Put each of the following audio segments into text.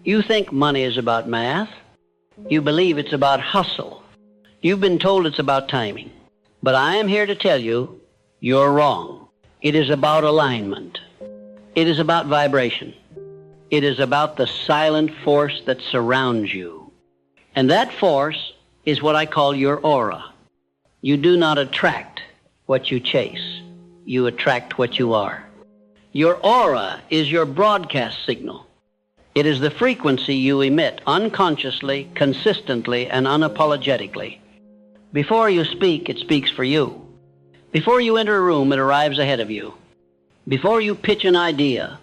You think money is about math. You believe it's about hustle. You've been told it's about timing. But I am here to tell you, you're wrong. It is about alignment. It is about vibration. It is about the silent force that surrounds you. And that force is what I call your aura. You do not attract what you chase. You attract what you are. Your aura is your broadcast signal. It is the frequency you emit unconsciously, consistently, and unapologetically. Before you speak, it speaks for you. Before you enter a room, it arrives ahead of you. Before you pitch an idea,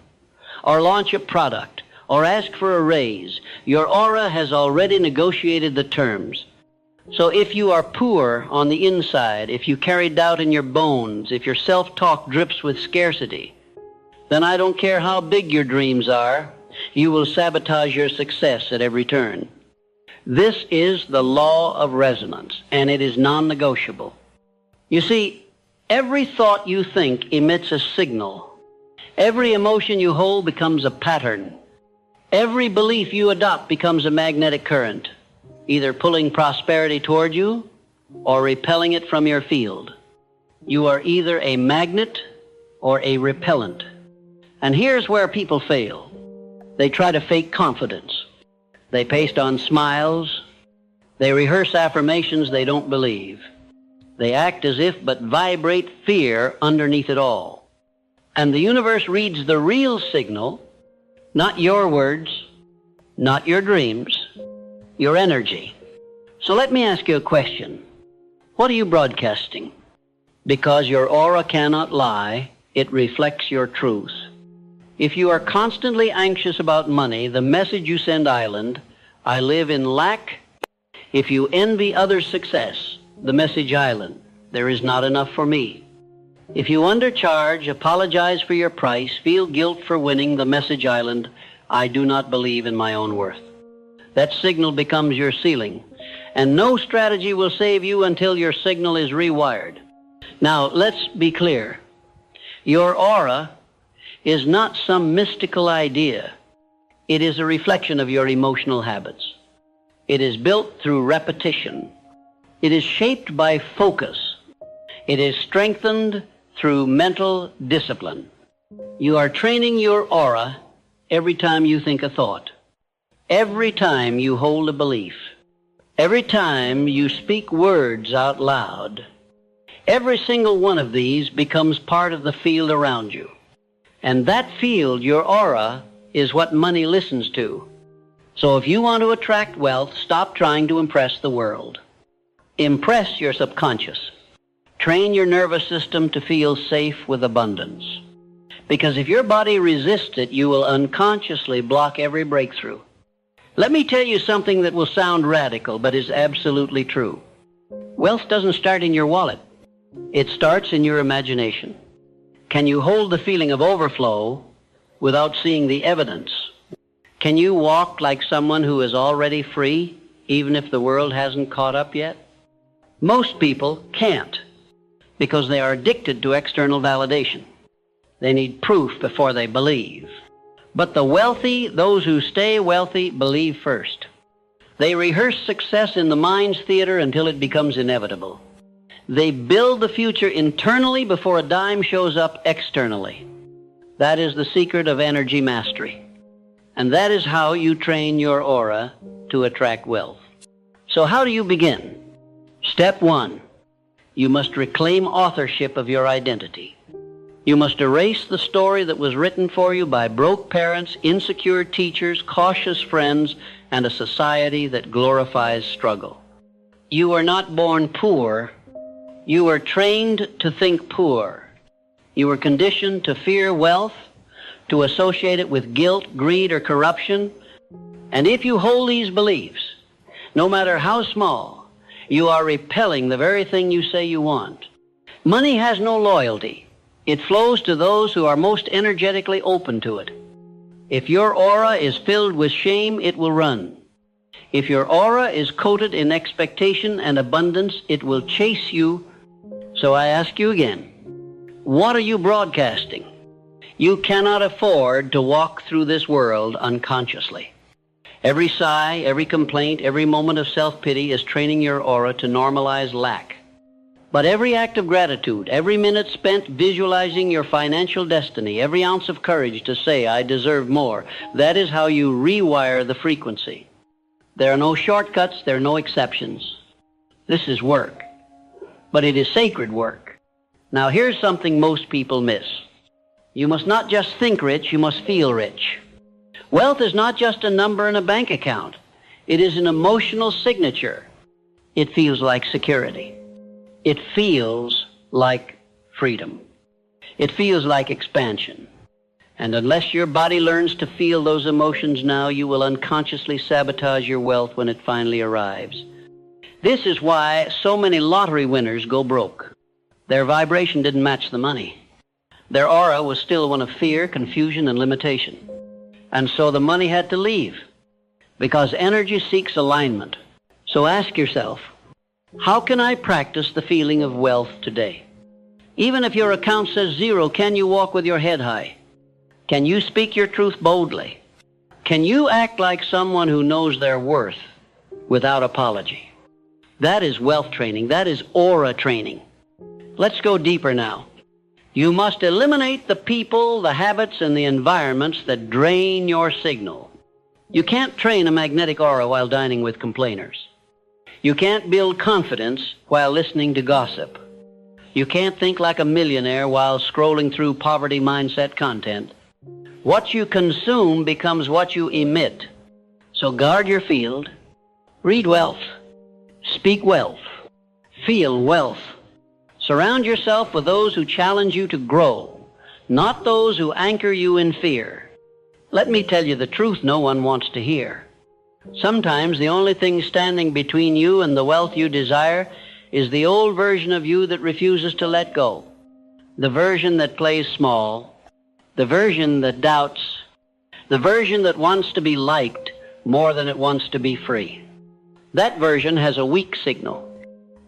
or launch a product, or ask for a raise, your aura has already negotiated the terms. So if you are poor on the inside, if you carry doubt in your bones, if your self-talk drips with scarcity, then I don't care how big your dreams are, you will sabotage your success at every turn. This is the law of resonance, and it is non-negotiable. You see, every thought you think emits a signal. Every emotion you hold becomes a pattern. Every belief you adopt becomes a magnetic current, either pulling prosperity toward you or repelling it from your field. You are either a magnet or a repellent. And here's where people fail. They try to fake confidence. They paste on smiles. They rehearse affirmations they don't believe. They act as if but vibrate fear underneath it all. And the universe reads the real signal, not your words, not your dreams, your energy. So let me ask you a question. What are you broadcasting? Because your aura cannot lie, it reflects your truth. If you are constantly anxious about money, the message you send island, I live in lack. If you envy others' success, the message island, there is not enough for me. If you undercharge, apologize for your price, feel guilt for winning, the message island, I do not believe in my own worth. That signal becomes your ceiling, and no strategy will save you until your signal is rewired. Now, let's be clear. Your aura is not some mystical idea. It is a reflection of your emotional habits. It is built through repetition. It is shaped by focus. It is strengthened through mental discipline. You are training your aura every time you think a thought, every time you hold a belief, every time you speak words out loud. Every single one of these becomes part of the field around you. And that field, your aura, is what money listens to. So if you want to attract wealth, stop trying to impress the world. Impress your subconscious. Train your nervous system to feel safe with abundance. Because if your body resists it, you will unconsciously block every breakthrough. Let me tell you something that will sound radical, but is absolutely true. Wealth doesn't start in your wallet. It starts in your imagination. Can you hold the feeling of overflow without seeing the evidence? Can you walk like someone who is already free, even if the world hasn't caught up yet? Most people can't, because they are addicted to external validation. They need proof before they believe. But the wealthy, those who stay wealthy, believe first. They rehearse success in the mind's theater until it becomes inevitable. They build the future internally before a dime shows up externally. That is the secret of energy mastery. And that is how you train your aura to attract wealth. So how do you begin? Step 1. You must reclaim authorship of your identity. You must erase the story that was written for you by broke parents, insecure teachers, cautious friends, and a society that glorifies struggle. You are not born poor. You were trained to think poor. You were conditioned to fear wealth, to associate it with guilt, greed, or corruption. And if you hold these beliefs, no matter how small, you are repelling the very thing you say you want. Money has no loyalty. It flows to those who are most energetically open to it. If your aura is filled with shame, it will run. If your aura is coated in expectation and abundance, it will chase you. So I ask you again, what are you broadcasting? You cannot afford to walk through this world unconsciously. Every sigh, every complaint, every moment of self-pity is training your aura to normalize lack. But every act of gratitude, every minute spent visualizing your financial destiny, every ounce of courage to say, I deserve more, that is how you rewire the frequency. There are no shortcuts, there are no exceptions. This is work, but it is sacred work. Now here's something most people miss. You must not just think rich, you must feel rich. Wealth is not just a number in a bank account. It is an emotional signature. It feels like security. It feels like freedom. It feels like expansion. And unless your body learns to feel those emotions now, you will unconsciously sabotage your wealth when it finally arrives. This is why so many lottery winners go broke. Their vibration didn't match the money. Their aura was still one of fear, confusion, and limitation. And so the money had to leave, because energy seeks alignment. So ask yourself, how can I practice the feeling of wealth today? Even if your account says zero, can you walk with your head high? Can you speak your truth boldly? Can you act like someone who knows their worth without apology? That is wealth training. That is aura training. Let's go deeper now. You must eliminate the people, the habits, and the environments that drain your signal. You can't train a magnetic aura while dining with complainers. You can't build confidence while listening to gossip. You can't think like a millionaire while scrolling through poverty mindset content. What you consume becomes what you emit. So guard your field. Read wealth. Speak wealth. Feel wealth. Surround yourself with those who challenge you to grow, not those who anchor you in fear. Let me tell you the truth no one wants to hear. Sometimes the only thing standing between you and the wealth you desire is the old version of you that refuses to let go, the version that plays small, the version that doubts, the version that wants to be liked more than it wants to be free. That version has a weak signal.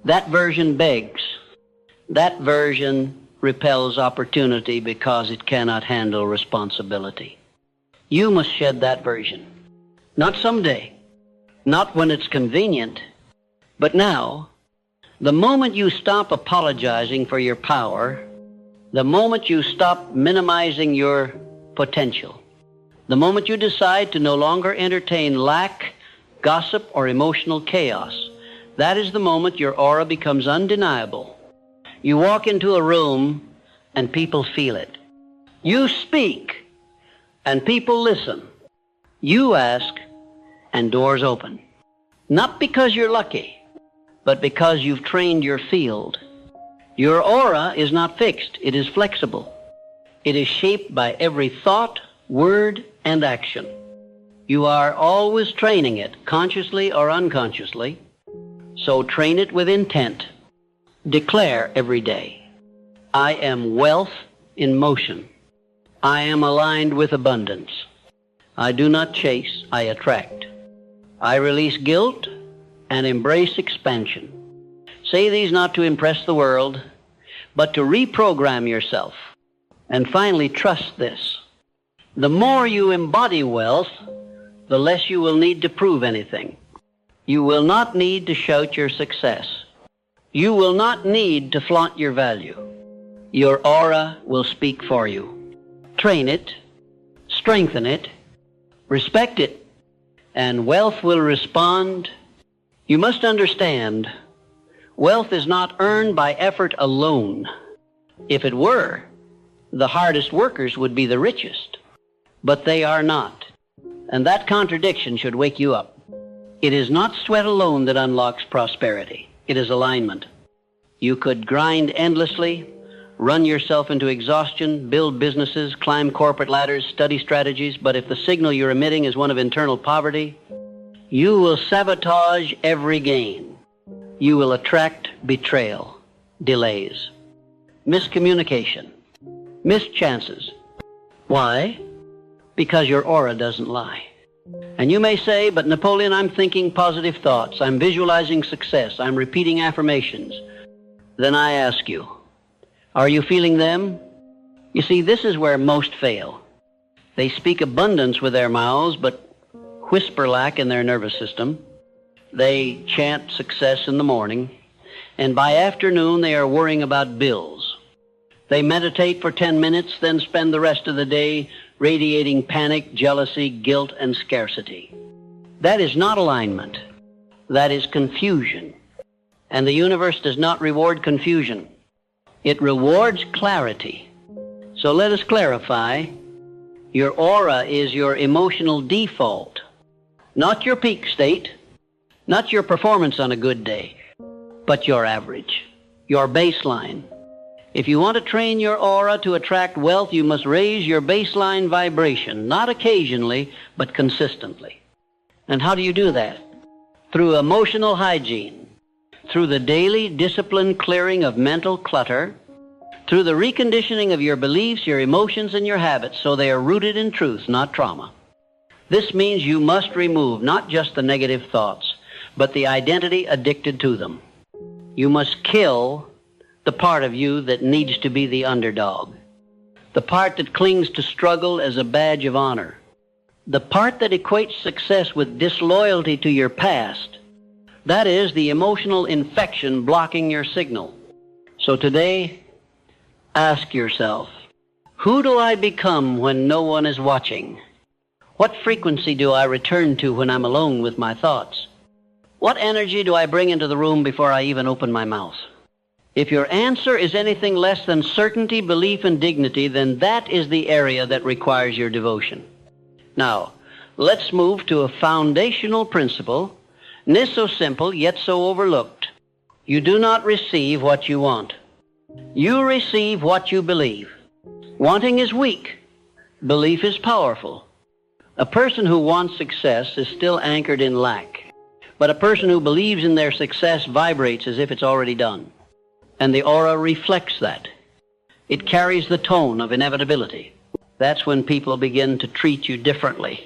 That version begs. That version repels opportunity because it cannot handle responsibility. You must shed that version. Not someday, not when it's convenient, but now. The moment you stop apologizing for your power, the moment you stop minimizing your potential, the moment you decide to no longer entertain lack, gossip, or emotional chaos, that is the moment your aura becomes undeniable. You walk into a room and people feel it. You speak and people listen. You ask and doors open. Not because you're lucky, but because you've trained your field. Your aura is not fixed. It is flexible. It is shaped by every thought, word, and action. You are always training it, consciously or unconsciously. So train it with intent. Declare every day, I am wealth in motion. I am aligned with abundance. I do not chase, I attract. I release guilt and embrace expansion. Say these not to impress the world, but to reprogram yourself. And finally, trust this. The more you embody wealth, the less you will need to prove anything. You will not need to shout your success. You will not need to flaunt your value. Your aura will speak for you. Train it, strengthen it, respect it, and wealth will respond. You must understand, wealth is not earned by effort alone. If it were, the hardest workers would be the richest. But they are not. And that contradiction should wake you up. It is not sweat alone that unlocks prosperity. It is alignment. You could grind endlessly, run yourself into exhaustion, build businesses, climb corporate ladders, study strategies, but if the signal you're emitting is one of internal poverty, you will sabotage every gain. You will attract betrayal, delays, miscommunication, missed chances. Why? Because your aura doesn't lie. And you may say, but Napoleon, I'm thinking positive thoughts. I'm visualizing success. I'm repeating affirmations. Then I ask you, are you feeling them? You see, this is where most fail. They speak abundance with their mouths, but whisper-like in their nervous system. They chant success in the morning, and by afternoon they are worrying about bills. They meditate for 10 minutes, then spend the rest of the day radiating panic, jealousy, guilt, and scarcity. That is not alignment. That is confusion. And the universe does not reward confusion. It rewards clarity. So let us clarify. Your aura is your emotional default, not your peak state, not your performance on a good day, but your average, your baseline. If you want to train your aura to attract wealth, you must raise your baseline vibration, not occasionally, but consistently. And how do you do that? Through emotional hygiene, through the daily disciplined clearing of mental clutter, through the reconditioning of your beliefs, your emotions, and your habits so they are rooted in truth, not trauma. This means you must remove not just the negative thoughts, but the identity addicted to them. You must kill the part of you that needs to be the underdog, the part that clings to struggle as a badge of honor, the part that equates success with disloyalty to your past. That is the emotional infection blocking your signal. So today, ask yourself, who do I become when no one is watching? What frequency do I return to when I'm alone with my thoughts? What energy do I bring into the room before I even open my mouth? If your answer is anything less than certainty, belief, and dignity, then that is the area that requires your devotion. Now, let's move to a foundational principle, this so simple yet so overlooked. You do not receive what you want. You receive what you believe. Wanting is weak. Belief is powerful. A person who wants success is still anchored in lack. But a person who believes in their success vibrates as if it's already done. And the aura reflects that. It carries the tone of inevitability. That's when people begin to treat you differently.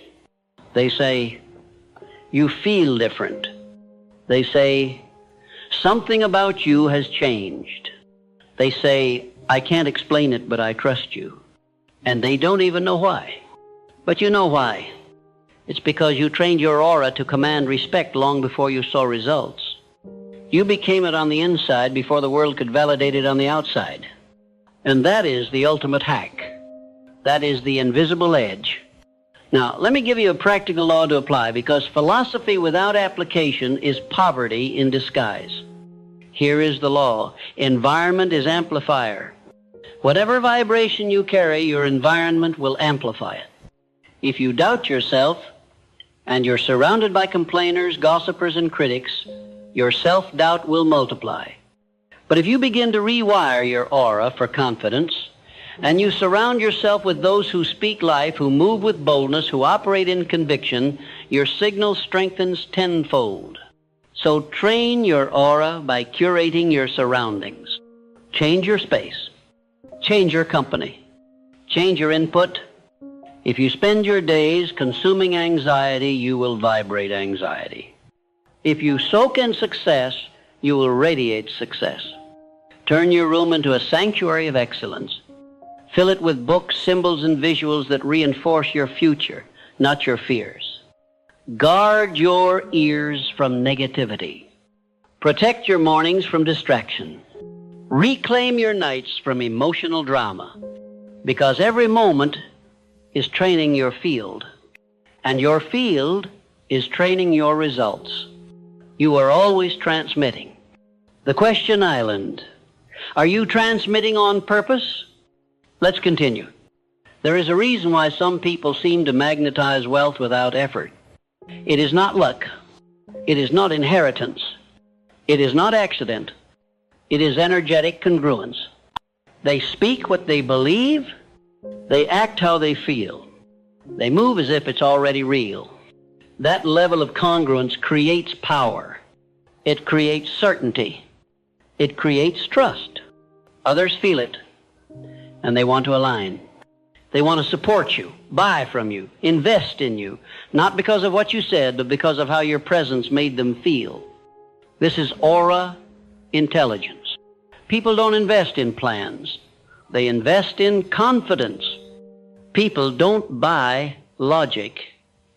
They say, you feel different. They say, something about you has changed. They say, I can't explain it, but I trust you. And they don't even know why. But you know why. It's because you trained your aura to command respect long before you saw results. You became it on the inside before the world could validate it on the outside. And that is the ultimate hack. That is the invisible edge. Now, let me give you a practical law to apply, because philosophy without application is poverty in disguise. Here is the law. Environment is amplifier. Whatever vibration you carry, your environment will amplify it. If you doubt yourself, and you're surrounded by complainers, gossipers, and critics, your self-doubt will multiply. But if you begin to rewire your aura for confidence, and you surround yourself with those who speak life, who move with boldness, who operate in conviction, your signal strengthens tenfold. So train your aura by curating your surroundings. Change your space. Change your company. Change your input. If you spend your days consuming anxiety, you will vibrate anxiety. If you soak in success, you will radiate success. Turn your room into a sanctuary of excellence. Fill it with books, symbols, and visuals that reinforce your future, not your fears. Guard your ears from negativity. Protect your mornings from distraction. Reclaim your nights from emotional drama, because every moment is training your field, and your field is training your results. You are always transmitting. The question island. Are you transmitting on purpose? Let's continue. There is a reason why some people seem to magnetize wealth without effort. It is not luck. It is not inheritance. It is not accident. It is energetic congruence. They speak what they believe. They act how they feel. They move as if it's already real. That level of congruence creates power. It creates certainty. It creates trust. Others feel it, and they want to align. They want to support you, buy from you, invest in you, not because of what you said, but because of how your presence made them feel. This is aura intelligence. People don't invest in plans. They invest in confidence. People don't buy logic.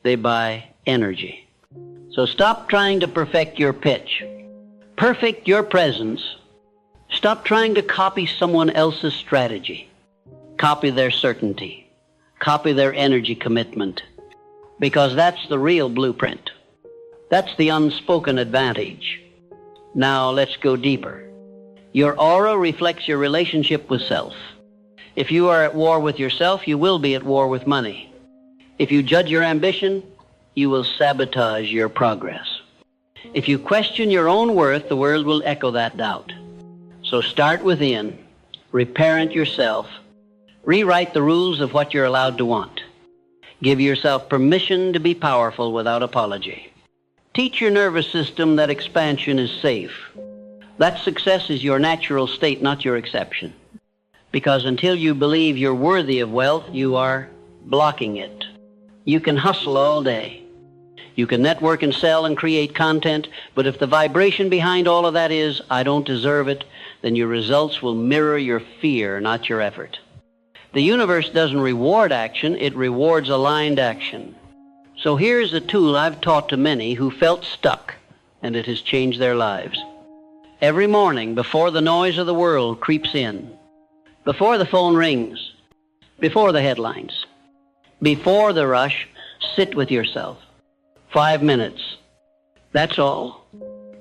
They buy energy. So stop trying to perfect your pitch. Perfect your presence. Stop trying to copy someone else's strategy. Copy their certainty. Copy their energy commitment. Because that's the real blueprint. That's the unspoken advantage. Now let's go deeper. Your aura reflects your relationship with self. If you are at war with yourself, you will be at war with money. If you judge your ambition, you will sabotage your progress. If you question your own worth, the world will echo that doubt. So start within, reparent yourself, rewrite the rules of what you're allowed to want. Give yourself permission to be powerful without apology. Teach your nervous system that expansion is safe. That success is your natural state, not your exception. Because until you believe you're worthy of wealth, you are blocking it. You can hustle all day. You can network and sell and create content, but if the vibration behind all of that is, I don't deserve it, then your results will mirror your fear, not your effort. The universe doesn't reward action, it rewards aligned action. So here's a tool I've taught to many who felt stuck, and it has changed their lives. Every morning, before the noise of the world creeps in, before the phone rings, before the headlines, before the rush, sit with yourself. 5 minutes. That's all.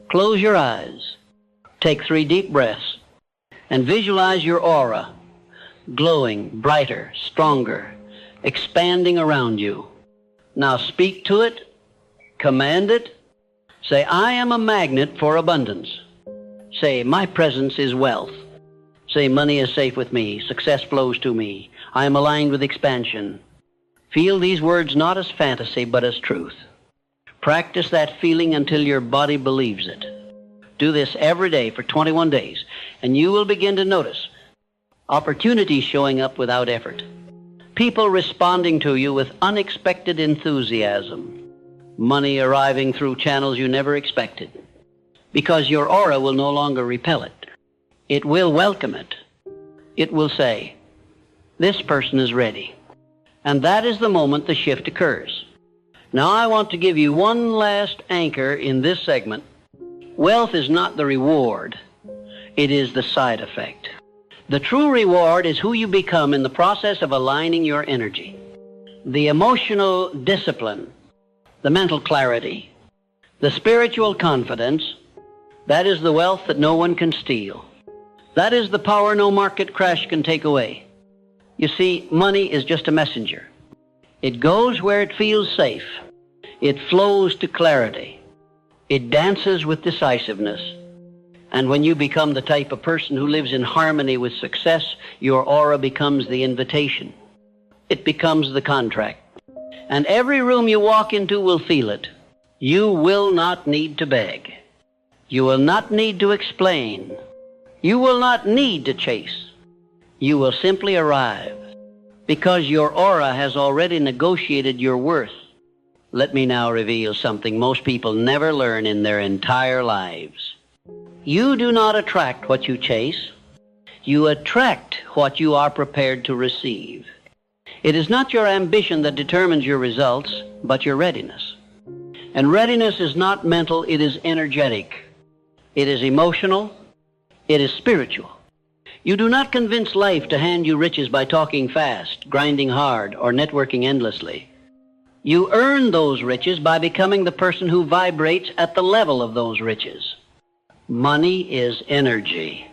Close your eyes. Take 3 deep breaths and visualize your aura glowing, brighter, stronger, expanding around you. Now speak to it, command it. Say, I am a magnet for abundance. Say, my presence is wealth. Say, money is safe with me. Success flows to me. I am aligned with expansion. Feel these words not as fantasy, but as truth. Practice that feeling until your body believes it. Do this every day for 21 days, and you will begin to notice opportunities showing up without effort. People responding to you with unexpected enthusiasm. Money arriving through channels you never expected. Because your aura will no longer repel it. It will welcome it. It will say, this person is ready. And that is the moment the shift occurs. Now I want to give you one last anchor in this segment. Wealth is not the reward. It is the side effect. The true reward is who you become in the process of aligning your energy. The emotional discipline, the mental clarity, the spiritual confidence, that is the wealth that no one can steal. That is the power no market crash can take away. You see, money is just a messenger. It goes where it feels safe. It flows to clarity. It dances with decisiveness. And when you become the type of person who lives in harmony with success, your aura becomes the invitation. It becomes the contract. And every room you walk into will feel it. You will not need to beg. You will not need to explain. You will not need to chase. You will simply arrive. Because your aura has already negotiated your worth. Let me now reveal something most people never learn in their entire lives. You do not attract what you chase. You attract what you are prepared to receive. It is not your ambition that determines your results, but your readiness. And readiness is not mental, it is energetic. It is emotional. It is spiritual. You do not convince life to hand you riches by talking fast, grinding hard, or networking endlessly. You earn those riches by becoming the person who vibrates at the level of those riches. Money is energy.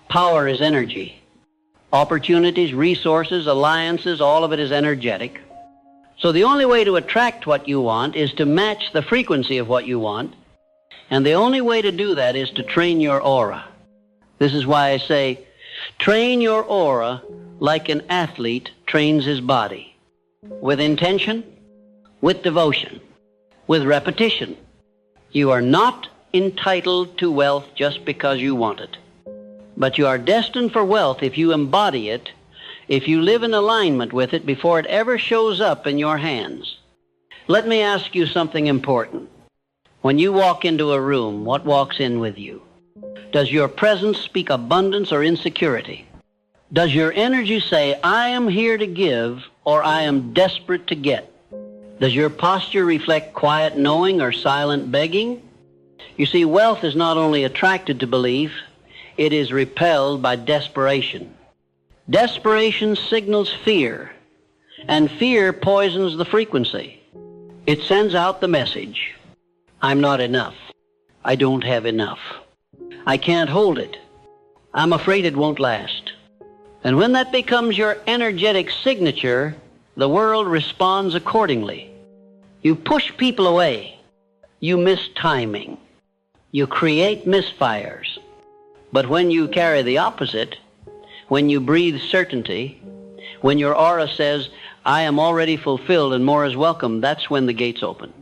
Power is energy. Opportunities, resources, alliances, all of it is energetic. So the only way to attract what you want is to match the frequency of what you want. And the only way to do that is to train your aura. This is why I say, train your aura like an athlete trains his body. With intention, with devotion, with repetition. You are not entitled to wealth just because you want it. But you are destined for wealth if you embody it, if you live in alignment with it before it ever shows up in your hands. Let me ask you something important. When you walk into a room, what walks in with you? Does your presence speak abundance or insecurity? Does your energy say, I am here to give, or I am desperate to get? Does your posture reflect quiet knowing or silent begging? You see, wealth is not only attracted to belief, it is repelled by desperation. Desperation signals fear, and fear poisons the frequency. It sends out the message, I'm not enough. I don't have enough. I can't hold it. I'm afraid it won't last. And when that becomes your energetic signature, the world responds accordingly. You push people away. You miss timing. You create misfires. But when you carry the opposite, when you breathe certainty, when your aura says, I am already fulfilled and more is welcome, that's when the gates open.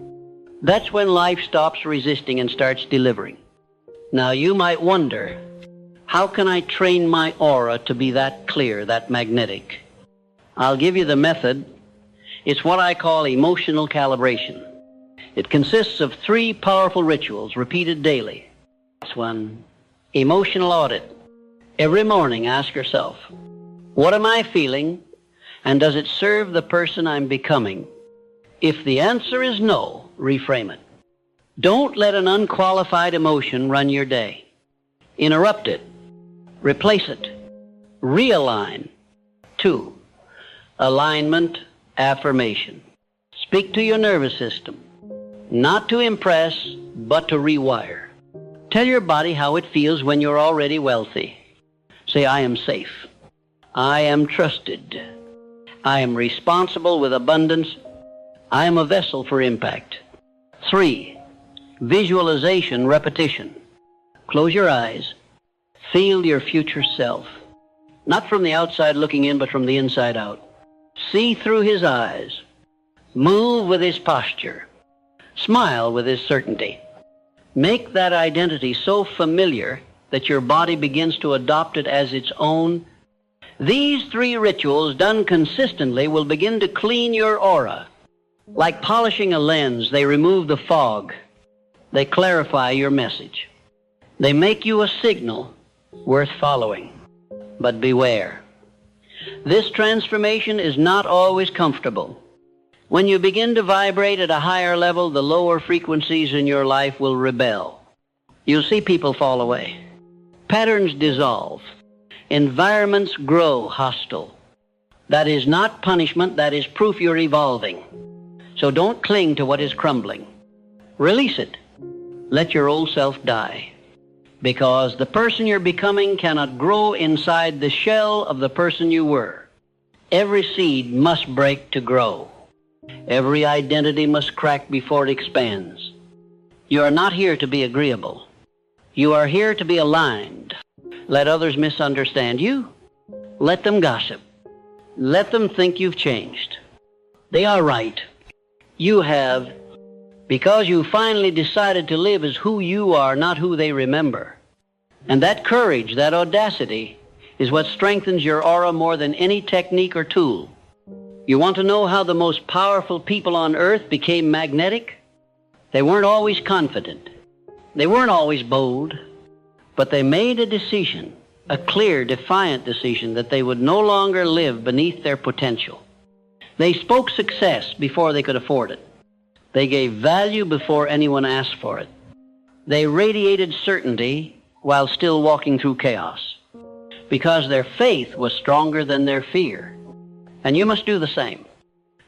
That's when life stops resisting and starts delivering. Now you might wonder, how can I train my aura to be that clear, that magnetic? I'll give you the method. It's what I call emotional calibration. It consists of 3 powerful rituals repeated daily. This one, emotional audit. Every morning ask yourself, what am I feeling, and does it serve the person I'm becoming? If the answer is no, reframe it. Don't let an unqualified emotion run your day. Interrupt it. Replace it. Realign. 2, alignment affirmation. Speak to your nervous system. Not to impress, but to rewire. Tell your body how it feels when you're already wealthy. Say, I am safe. I am trusted. I am responsible with abundance. I am a vessel for impact. 3, visualization repetition. Close your eyes. Feel your future self. Not from the outside looking in, but from the inside out. See through his eyes. Move with his posture. Smile with his certainty. Make that identity so familiar that your body begins to adopt it as its own. These 3 rituals done consistently will begin to clean your aura. Like polishing a lens, they remove the fog. They clarify your message. They make you a signal worth following. But beware. This transformation is not always comfortable. When you begin to vibrate at a higher level, the lower frequencies in your life will rebel. You'll see people fall away. Patterns dissolve. Environments grow hostile. That is not punishment, that is proof you're evolving. So don't cling to what is crumbling. Release it. Let your old self die. Because the person you're becoming cannot grow inside the shell of the person you were. Every seed must break to grow. Every identity must crack before it expands. You are not here to be agreeable. You are here to be aligned. Let others misunderstand you. Let them gossip. Let them think you've changed. They are right. You have, because you finally decided to live as who you are, not who they remember. And that courage, that audacity, is what strengthens your aura more than any technique or tool. You want to know how the most powerful people on earth became magnetic? They weren't always confident. They weren't always bold. But they made a decision, a clear, defiant decision, that they would no longer live beneath their potential. They spoke success before they could afford it. They gave value before anyone asked for it. They radiated certainty while still walking through chaos, because their faith was stronger than their fear. And you must do the same.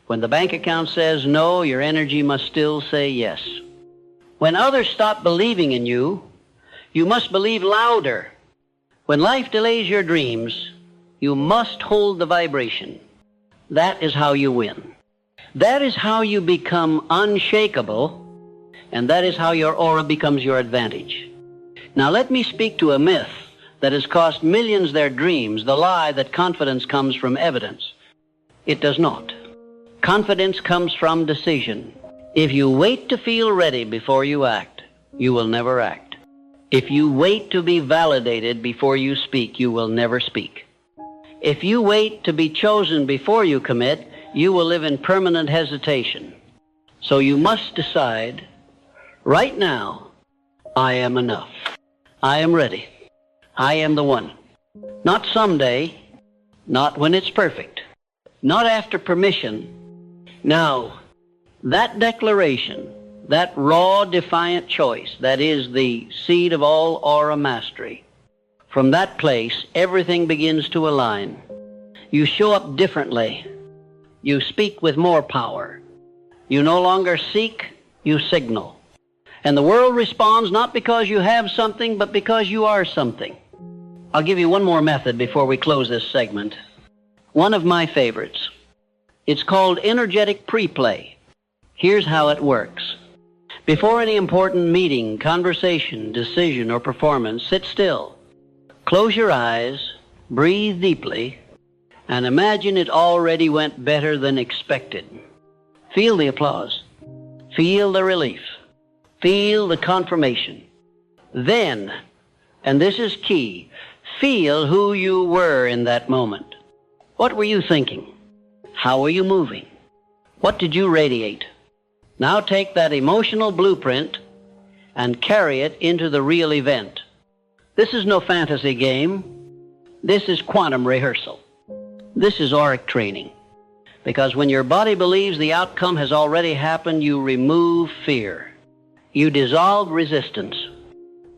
When the bank account says no, your energy must still say yes. When others stop believing in you, you must believe louder. When life delays your dreams, you must hold the vibration. That is how you win. That is how you become unshakable, and that is how your aura becomes your advantage. Now let me speak to a myth that has cost millions their dreams, the lie that confidence comes from evidence. It does not. Confidence comes from decision. If you wait to feel ready before you act, you will never act. If you wait to be validated before you speak, you will never speak. If you wait to be chosen before you commit, you will live in permanent hesitation. So you must decide, right now, I am enough. I am ready. I am the one. Not someday, not when it's perfect, not after permission. Now, That declaration, that raw, defiant choice, that is the seed of all aura mastery. From that place, everything begins to align. You show up differently. You speak with more power. You no longer seek, you signal. And the world responds not because you have something, but because you are something. I'll give you one more method before we close this segment. One of my favorites. It's called energetic pre-play. Here's how it works. Before any important meeting, conversation, decision, or performance, sit still. Close your eyes, breathe deeply, and imagine it already went better than expected. Feel the applause. Feel the relief. Feel the confirmation. Then, and this is key, feel who you were in that moment. What were you thinking? How were you moving? What did you radiate? Now take that emotional blueprint and carry it into the real event. This is no fantasy game. This is quantum rehearsal. This is auric training. Because when your body believes the outcome has already happened, you remove fear. You dissolve resistance.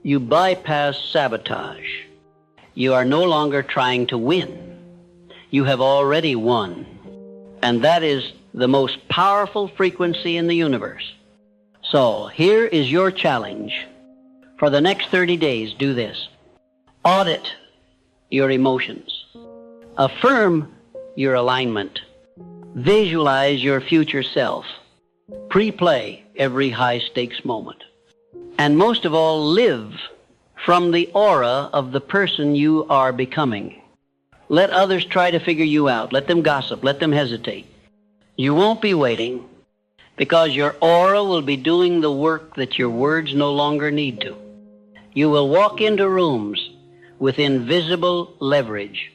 You bypass sabotage. You are no longer trying to win. You have already won. And that is the most powerful frequency in the universe. So here is your challenge. For the next 30 days, do this. Audit your emotions. Affirm your alignment. Visualize your future self. Pre-play every high-stakes moment. And most of all, live from the aura of the person you are becoming. Let others try to figure you out. Let them gossip. Let them hesitate. You won't be waiting, because your aura will be doing the work that your words no longer need to. You will walk into rooms with invisible leverage.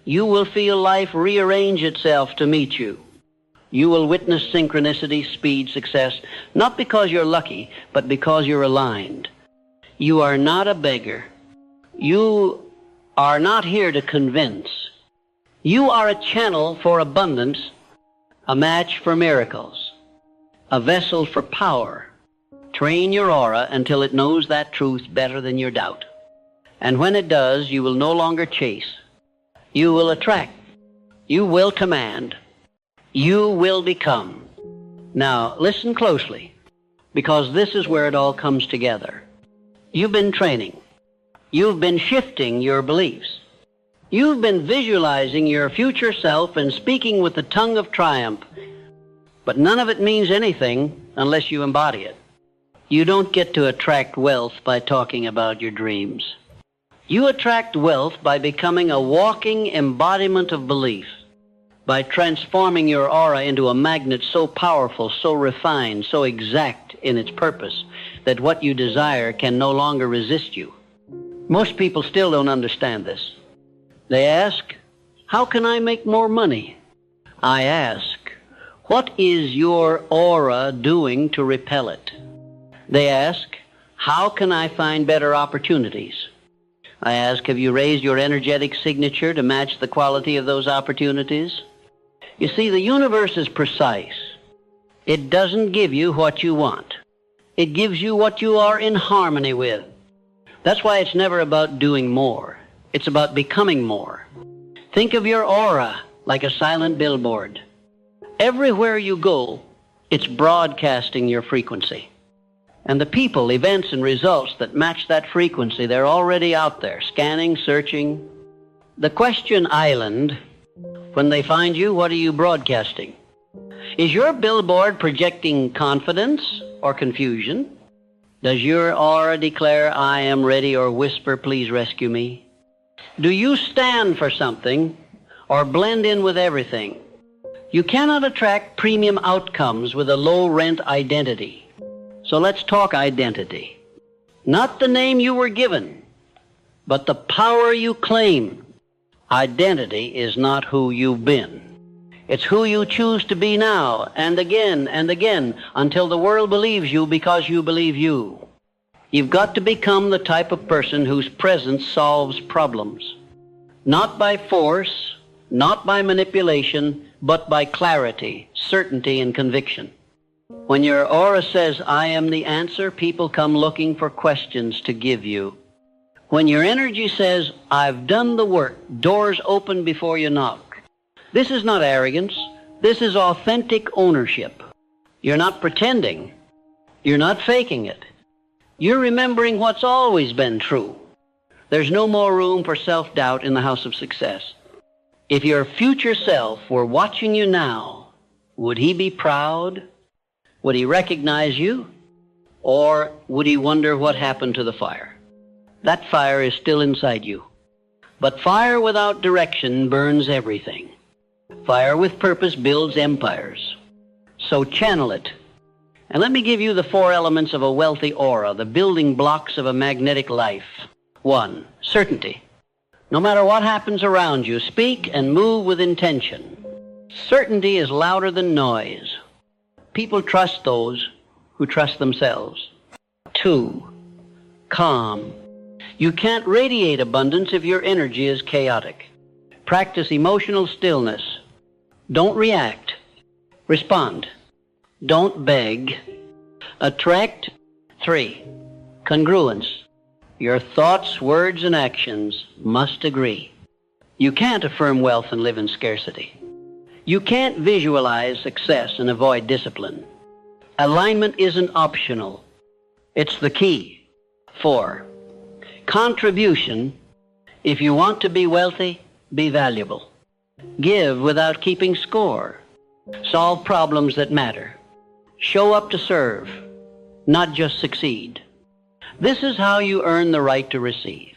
You will feel life rearrange itself to meet you. You will witness synchronicity, speed, success, not because you're lucky, but because you're aligned. You are not a beggar. You are not here to convince. You are a channel for abundance, a match for miracles, a vessel for power. Train your aura until it knows that truth better than your doubt. And when it does, you will no longer chase. You will attract. You will command. You will become. Now, listen closely, because this is where it all comes together. You've been training. You've been shifting your beliefs. You've been visualizing your future self and speaking with the tongue of triumph. But none of it means anything unless you embody it. You don't get to attract wealth by talking about your dreams. You attract wealth by becoming a walking embodiment of belief, by transforming your aura into a magnet so powerful, so refined, so exact in its purpose that what you desire can no longer resist you. Most people still don't understand this. They ask, how can I make more money? I ask, what is your aura doing to repel it? They ask, how can I find better opportunities? I ask, have you raised your energetic signature to match the quality of those opportunities? You see, the universe is precise. It doesn't give you what you want. It gives you what you are in harmony with. That's why it's never about doing more. It's about becoming more. Think of your aura like a silent billboard. Everywhere you go, it's broadcasting your frequency. And the people, events, and results that match that frequency, they're already out there, scanning, searching. The question island, when they find you, what are you broadcasting? Is your billboard projecting confidence or confusion? Does your aura declare, I am ready, or whisper, please rescue me? Do you stand for something or blend in with everything? You cannot attract premium outcomes with a low-rent identity. So let's talk identity. Not the name you were given, but the power you claim. Identity is not who you've been. It's who you choose to be now, and again, until the world believes you because you believe you. You've got to become the type of person whose presence solves problems. Not by force, not by manipulation, but by clarity, certainty, and conviction. When your aura says, I am the answer, people come looking for questions to give you. When your energy says, I've done the work, doors open before you knock. This is not arrogance. This is authentic ownership. You're not pretending. You're not faking it. You're remembering what's always been true. There's no more room for self-doubt in the house of success. If your future self were watching you now, would he be proud? Would he recognize you? Or would he wonder what happened to the fire? That fire is still inside you. But fire without direction burns everything. Fire with purpose builds empires. So channel it. And let me give you the 4 elements of a wealthy aura, the building blocks of a magnetic life. 1, certainty. No matter what happens around you, speak and move with intention. Certainty is louder than noise. People trust those who trust themselves. 2, calm. You can't radiate abundance if your energy is chaotic. Practice emotional stillness. Don't react. Respond. Don't beg. Attract. 3, congruence. Your thoughts, words, and actions must agree. You can't affirm wealth and live in scarcity. You can't visualize success and avoid discipline. Alignment isn't optional. It's the key. 4, contribution. If you want to be wealthy, be valuable. Give without keeping score. Solve problems that matter. Show up to serve, not just succeed. This is how you earn the right to receive.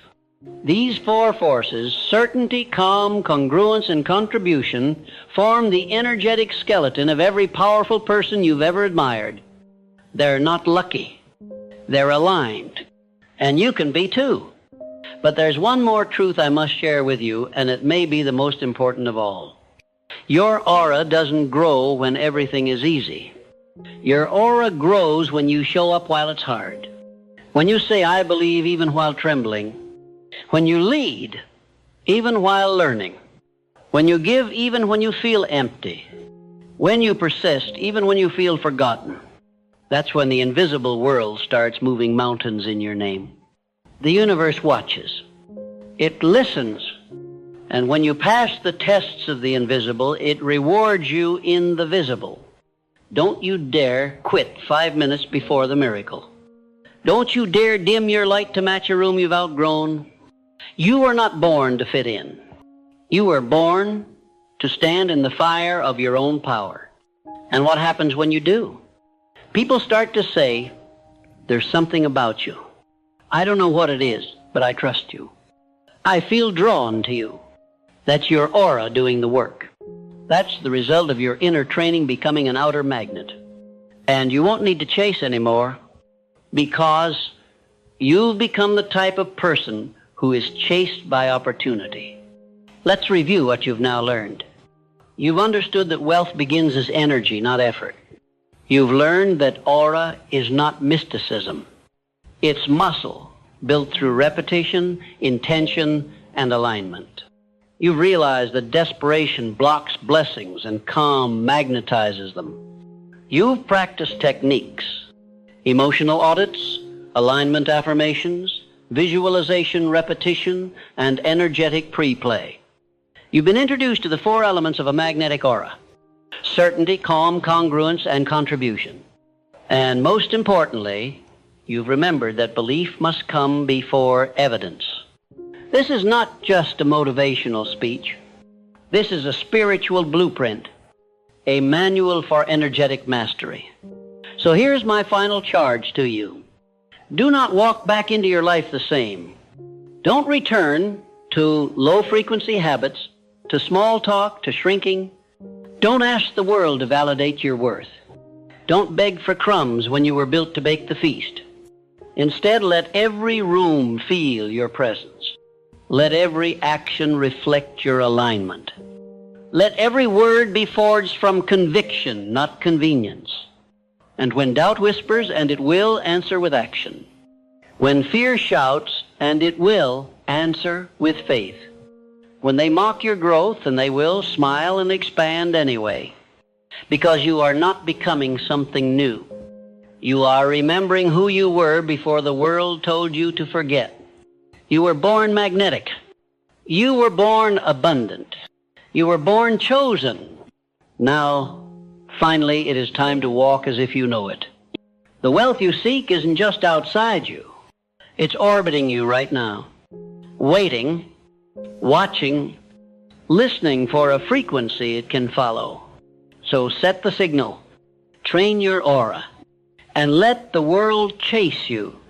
These 4 forces, certainty, calm, congruence, and contribution, form the energetic skeleton of every powerful person you've ever admired. They're not lucky. They're aligned. And you can be too. But there's one more truth I must share with you, and it may be the most important of all. Your aura doesn't grow when everything is easy. Your aura grows when you show up while it's hard. When you say, I believe even while trembling. When you lead, even while learning. When you give, even when you feel empty. When you persist, even when you feel forgotten. That's when the invisible world starts moving mountains in your name. The universe watches. It listens. And when you pass the tests of the invisible, it rewards you in the visible. Don't you dare quit 5 minutes before the miracle. Don't you dare dim your light to match a room you've outgrown. You were not born to fit in. You were born to stand in the fire of your own power. And what happens when you do? People start to say, there's something about you. I don't know what it is, but I trust you. I feel drawn to you. That's your aura doing the work. That's the result of your inner training becoming an outer magnet. And you won't need to chase anymore because you've become the type of person who is chased by opportunity. Let's review what you've now learned. You've understood that wealth begins as energy, not effort. You've learned that aura is not mysticism. It's muscle built through repetition, intention, and alignment. You've realized that desperation blocks blessings and calm magnetizes them. You've practiced techniques, emotional audits, alignment affirmations, visualization repetition, and energetic pre-play. You've been introduced to the 4 elements of a magnetic aura: certainty, calm, congruence, and contribution. And most importantly, you've remembered that belief must come before evidence. This is not just a motivational speech. This is a spiritual blueprint, a manual for energetic mastery. So here's my final charge to you. Do not walk back into your life the same. Don't return to low-frequency habits, to small talk, to shrinking. Don't ask the world to validate your worth. Don't beg for crumbs when you were built to bake the feast. Instead, let every room feel your presence. Let every action reflect your alignment. Let every word be forged from conviction, not convenience. And when doubt whispers, and it will, answer with action. When fear shouts, and it will, answer with faith. When they mock your growth, and they will, smile and expand anyway. because you are not becoming something new. You are remembering who you were before the world told you to forget. You were born magnetic. You were born abundant. You were born chosen. Now, finally, it is time to walk as if you know it. The wealth you seek isn't just outside you. It's orbiting you right now, waiting, watching, listening for a frequency it can follow. So set the signal, train your aura, and let the world chase you